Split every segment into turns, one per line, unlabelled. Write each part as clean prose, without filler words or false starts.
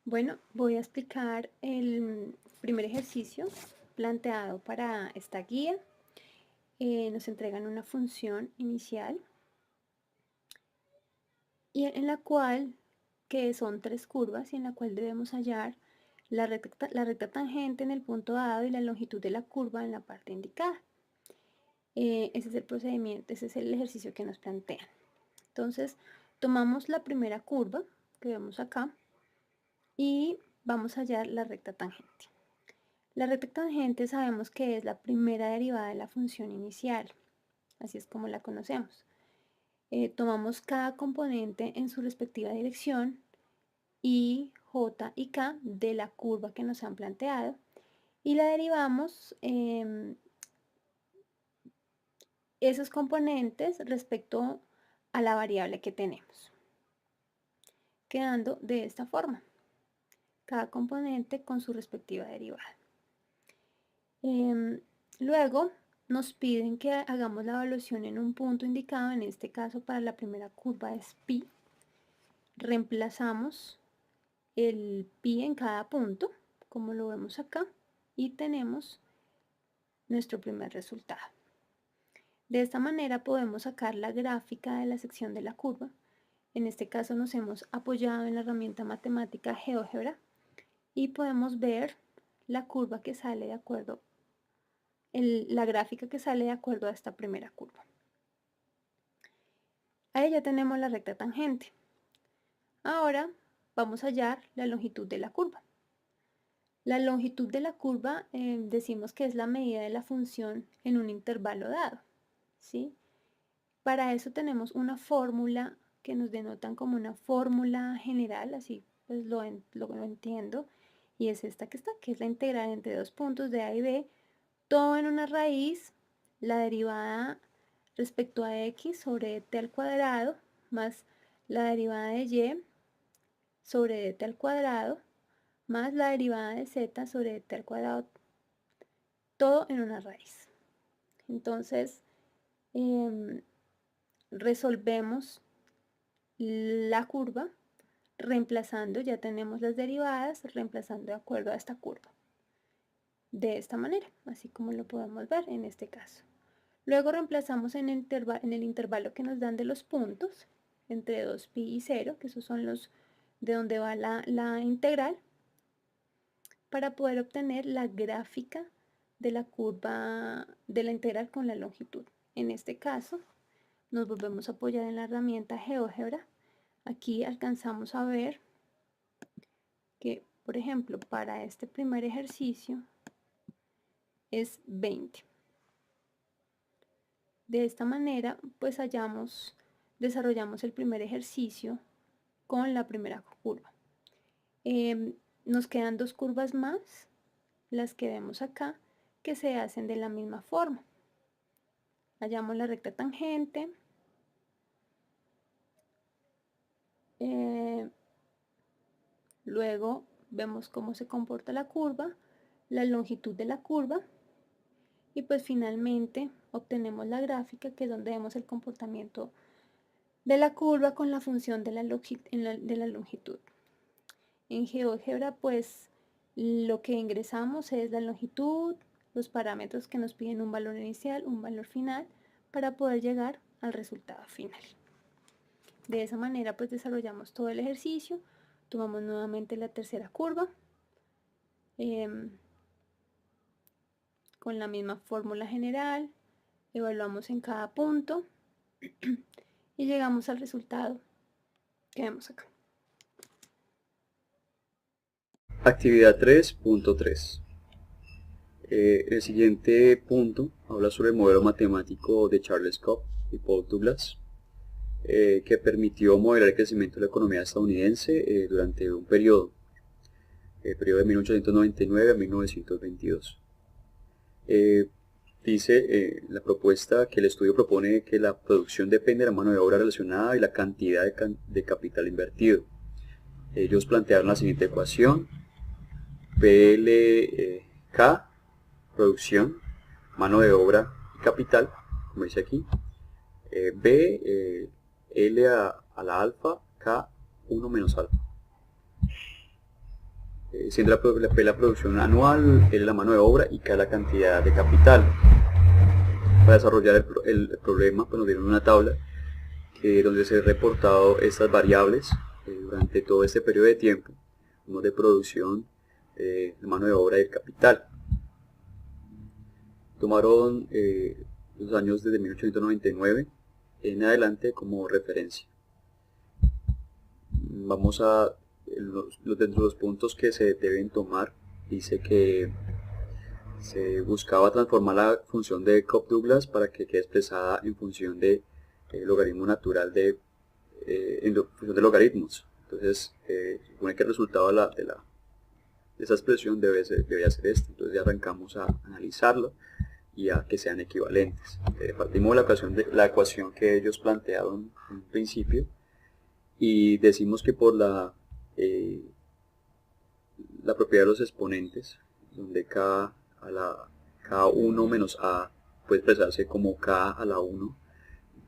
Bueno, voy a explicar el primer ejercicio planteado para esta guía. Nos entregan una función inicial y en la cual, que son tres curvas y en la cual debemos hallar la recta tangente en el punto dado y la longitud de la curva en la parte indicada. Ese es el procedimiento, ese es el ejercicio que nos plantean. Entonces, tomamos la primera curva que vemos acá y vamos a hallar la recta tangente. La recta tangente sabemos que es la primera derivada de la función inicial, así es como la conocemos. Tomamos cada componente en su respectiva dirección y j y k de la curva que nos han planteado y la derivamos esos componentes respecto a la variable que tenemos, quedando de esta forma, cada componente con su respectiva derivada. Luego nos piden que hagamos la evaluación en un punto indicado, en este caso para la primera curva es pi. Reemplazamos el pi en cada punto, como lo vemos acá, y tenemos nuestro primer resultado. De esta manera podemos sacar la gráfica de la sección de la curva. En este caso nos hemos apoyado en la herramienta matemática GeoGebra y podemos ver la curva que sale de acuerdo la gráfica que sale de acuerdo a esta primera curva. Ahí ya tenemos la recta tangente. Ahora vamos a hallar la longitud de la curva. La longitud de la curva decimos que es la medida de la función en un intervalo dado, ¿sí? Para eso tenemos una fórmula que nos denotan como una fórmula general, así pues lo entiendo, y es esta que está, que es la integral entre dos puntos de A y B, todo en una raíz, la derivada respecto a x sobre dt al cuadrado, más la derivada de y sobre dt al cuadrado, más la derivada de z sobre dt al cuadrado, todo en una raíz. Entonces, resolvemos la curva reemplazando, ya tenemos las derivadas, reemplazando de acuerdo a esta curva. De esta manera, así como lo podemos ver en este caso. Luego reemplazamos en el intervalo que nos dan de los puntos, entre 2pi y 0, que esos son los de donde va la integral, para poder obtener la gráfica de la curva de la integral con la longitud. En este caso, nos volvemos a apoyar en la herramienta GeoGebra. Aquí alcanzamos a ver que, por ejemplo, para este primer ejercicio es 20. De esta manera, pues desarrollamos el primer ejercicio con la primera curva. Nos quedan dos curvas más, las que vemos acá, que se hacen de la misma forma. Hallamos la recta tangente, luego vemos cómo se comporta la curva, la longitud de la curva, y pues finalmente obtenemos la gráfica, que es donde vemos el comportamiento de la curva con la función de la longitud. En GeoGebra pues lo que ingresamos es la longitud, los parámetros que nos piden un valor inicial, un valor final, para poder llegar al resultado final. De esa manera pues desarrollamos todo el ejercicio, tomamos nuevamente la tercera curva, con la misma fórmula general, evaluamos en cada punto y llegamos al resultado que vemos acá.
Actividad 3.3. El siguiente punto habla sobre el modelo matemático de Charles Koch y Paul Douglas, que permitió modelar el crecimiento de la economía estadounidense durante un periodo de 1899 a 1922. Dice la propuesta que el estudio propone que la producción depende de la mano de obra relacionada y la cantidad de capital invertido. Ellos plantearon la siguiente ecuación: PLK, producción, mano de obra y capital, como dice aquí, B, L a la alfa, K, 1 menos alfa. siendo la producción anual, L la mano de obra y K la cantidad de capital. Para desarrollar el problema, pues nos dieron una tabla donde se han reportado estas variables durante todo este periodo de tiempo, como de producción, de mano de obra y el capital. Tomaron los años desde 1899 en adelante como referencia. Vamos a dentro de los puntos que se deben tomar, dice que se buscaba transformar la función de Cobb-Douglas para que quede expresada en función de logaritmo natural en función de logaritmos. Entonces se supone que el resultado de esa expresión debía ser este. Entonces ya arrancamos a analizarlo y a que sean equivalentes. Partimos de la ecuación que ellos plantearon en un principio y decimos que por la propiedad de los exponentes, donde K1 menos A puede expresarse como K a la 1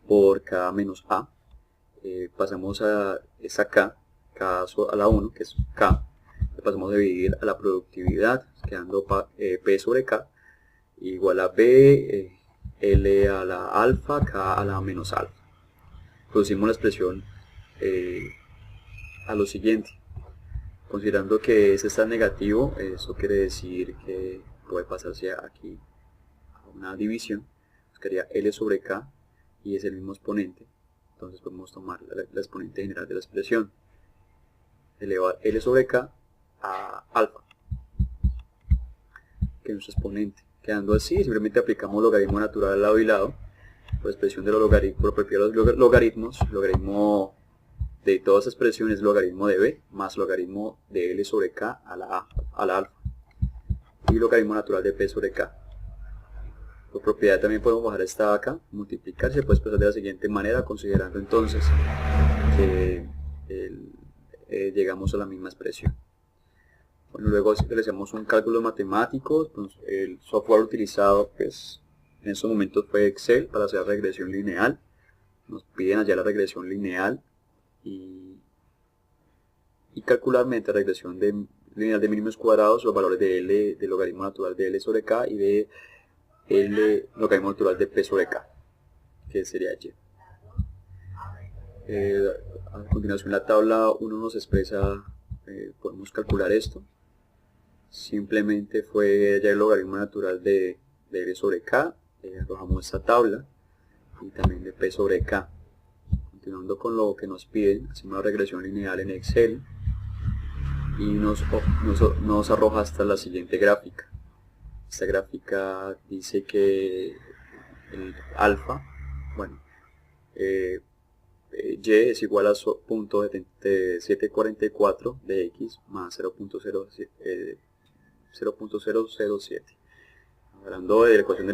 por K menos A, pasamos a esa K a la 1, que es K, le pasamos a dividir a la productividad, quedando P sobre K igual a B, L a la alfa, K a la menos alfa. Producimos la expresión a lo siguiente. Considerando que ese está negativo, eso quiere decir que puede pasarse aquí a una división, quedaría L sobre K y es el mismo exponente, entonces podemos tomar la exponente general de la expresión, elevar L sobre K a alfa, que es nuestro exponente. Quedando así, simplemente aplicamos logaritmo natural al lado y lado, por expresión de los logaritmos, por propiedad de los logaritmos, logaritmo de todas las expresiones, logaritmo de B más logaritmo de L sobre K a la alfa y logaritmo natural de P sobre K. Por propiedad también podemos bajar esta acá, multiplicar, se puede expresar de la siguiente manera, considerando entonces que llegamos a la misma expresión. Bueno, luego realizamos un cálculo matemático, pues, el software utilizado pues, en estos momentos fue Excel para hacer regresión lineal. Nos piden allá la regresión lineal y calcular mediante regresión lineal de mínimos cuadrados los valores de L, del logaritmo natural de L sobre K y de L logaritmo natural de P sobre K, que sería Y. A continuación la tabla 1 nos expresa, podemos calcular esto. Simplemente fue ya el logaritmo natural de L sobre K, arrojamos esta tabla y también de P sobre K. Continuando con lo que nos piden, hacemos una regresión lineal en Excel y nos arroja hasta la siguiente gráfica. Esta gráfica dice que el alfa, bueno, y es igual a punto 744 de x más 0.007. Hablando de la ecuación de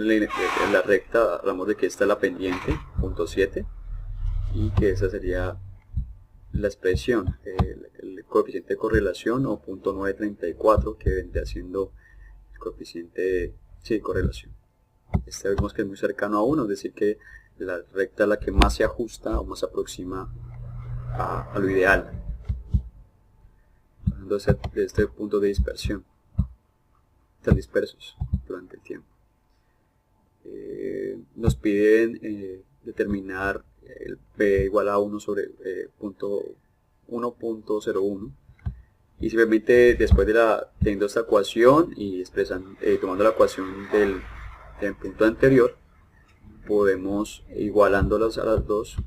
la recta, hablamos de que esta es la pendiente, punto 7, y que esa sería la expresión, el coeficiente de correlación o punto 934, que vendría siendo el coeficiente de correlación. Este vemos que es muy cercano a 1, es decir que la recta es la que más se ajusta o más se aproxima a lo ideal, hablando de este punto de dispersión. Están dispersos durante el tiempo. Nos piden determinar el P igual a 1 sobre 1.01 y simplemente después de teniendo esta ecuación y tomando la ecuación del punto anterior, podemos, igualándolas a las dos,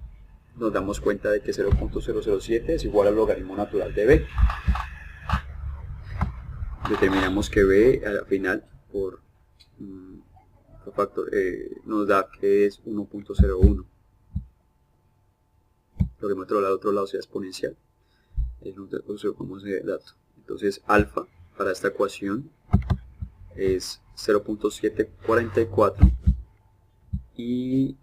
nos damos cuenta de que 0.007 es igual al logaritmo natural de B. Determinamos que B al final por factor nos da que es 1.01. Logaritmo al otro lado sea exponencial. Observamos ese dato. Entonces alfa para esta ecuación es 0.744 y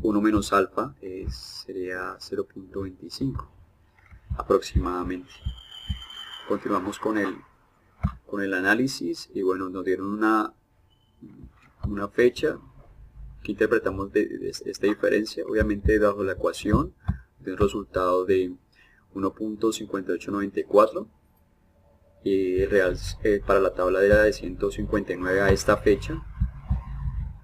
1 menos alfa sería 0.25 aproximadamente. Continuamos con el análisis y bueno, nos dieron una fecha que interpretamos de esta diferencia. Obviamente bajo la ecuación de un resultado de 1.5894 y real para la tabla era de 159 a esta fecha.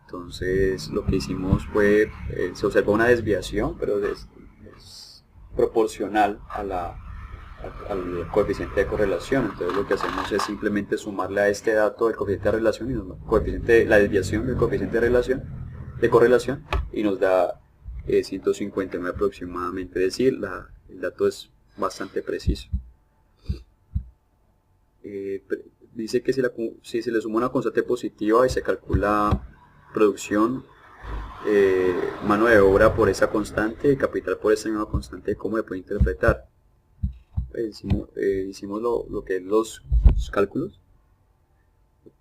Entonces lo que hicimos fue, se observa una desviación, pero es proporcional al coeficiente de correlación. Entonces lo que hacemos es simplemente sumarle a este dato el coeficiente de relación y la desviación del coeficiente de correlación y nos da 159 aproximadamente. Es decir, el dato es bastante preciso. Dice que si se le suma una constante positiva y se calcula producción, mano de obra por esa constante y capital por esa misma constante, ¿cómo se puede interpretar? Hicimos lo que es los cálculos,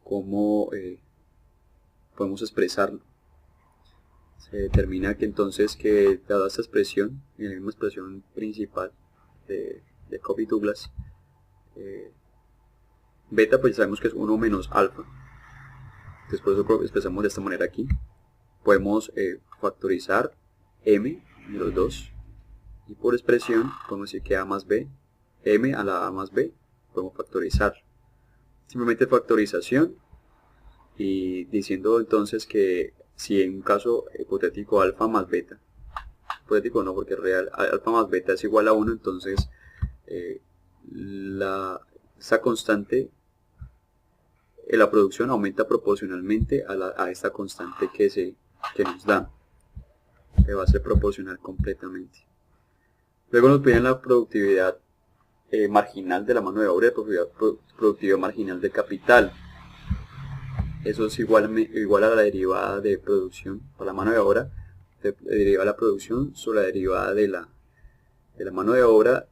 cómo podemos expresarlo. Se determina que entonces que dada esta expresión, en la misma expresión principal de Cobb y Douglas, beta pues sabemos que es 1 menos alfa. Entonces por eso expresamos de esta manera aquí. Podemos factorizar m de los dos y por expresión podemos decir que a más b, m a la a más b, podemos factorizar. Simplemente factorización y diciendo entonces que si en un caso hipotético alfa más beta, hipotético no porque es real, alfa más beta es igual a 1, entonces esa constante la producción aumenta proporcionalmente a esta constante que nos da, que va a ser proporcional completamente. Luego nos piden la productividad marginal de la mano de obra y productividad marginal de capital. Eso es igual a la derivada de producción para la mano de obra, derivada de la producción sobre la derivada de la mano de obra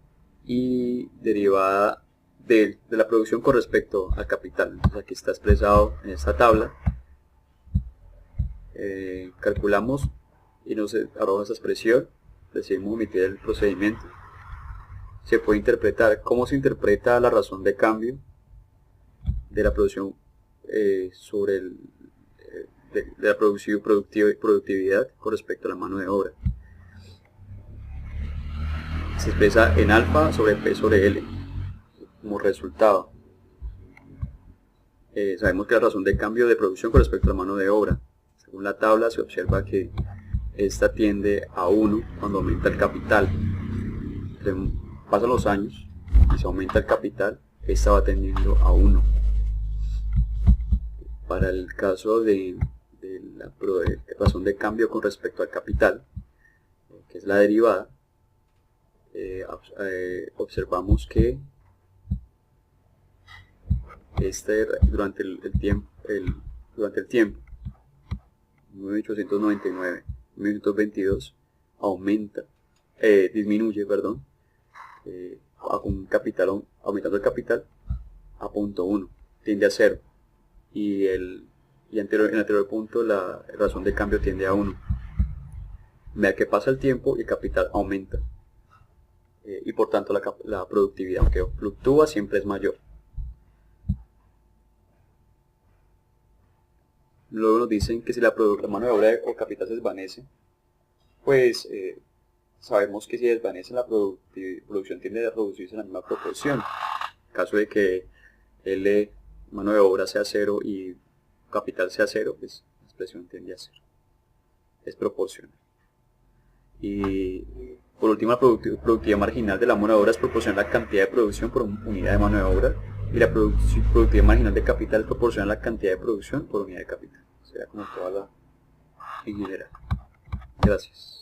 y derivada de la producción con respecto al capital. Entonces aquí está expresado en esta tabla. Calculamos y nos arroja esa expresión. Decidimos omitir el procedimiento. Se puede interpretar. ¿Cómo se interpreta la razón de cambio de la producción sobre de la productividad con respecto a la mano de obra? Se expresa en alfa sobre P sobre L como resultado. Sabemos que la razón de cambio de producción con respecto a la mano de obra, según la tabla se observa que esta tiende a 1 cuando aumenta el capital. Pasan los años y se aumenta el capital, esta va tendiendo a 1. Para el caso de la razón de cambio con respecto al capital, que es la derivada, observamos que durante el tiempo 1899 1922 disminuye, aumentando el capital a 0.1, tiende a 0 y en el anterior punto la razón de cambio tiende a 1. Vea que pasa el tiempo y el capital aumenta y por tanto la productividad, aunque fluctúa, siempre es mayor. Luego nos dicen que si la mano de obra o capital se desvanece, pues sabemos que si desvanece la producción tiende a reducirse en la misma proporción. En caso de que mano de obra sea 0 y capital sea 0, pues la expresión tiende a 0. Es proporcional. Y por último, la productividad marginal de la mano de obra es proporcional a la cantidad de producción por unidad de mano de obra. Y la productividad marginal de capital es proporcional a la cantidad de producción por unidad de capital. Será como toda la en general. Gracias.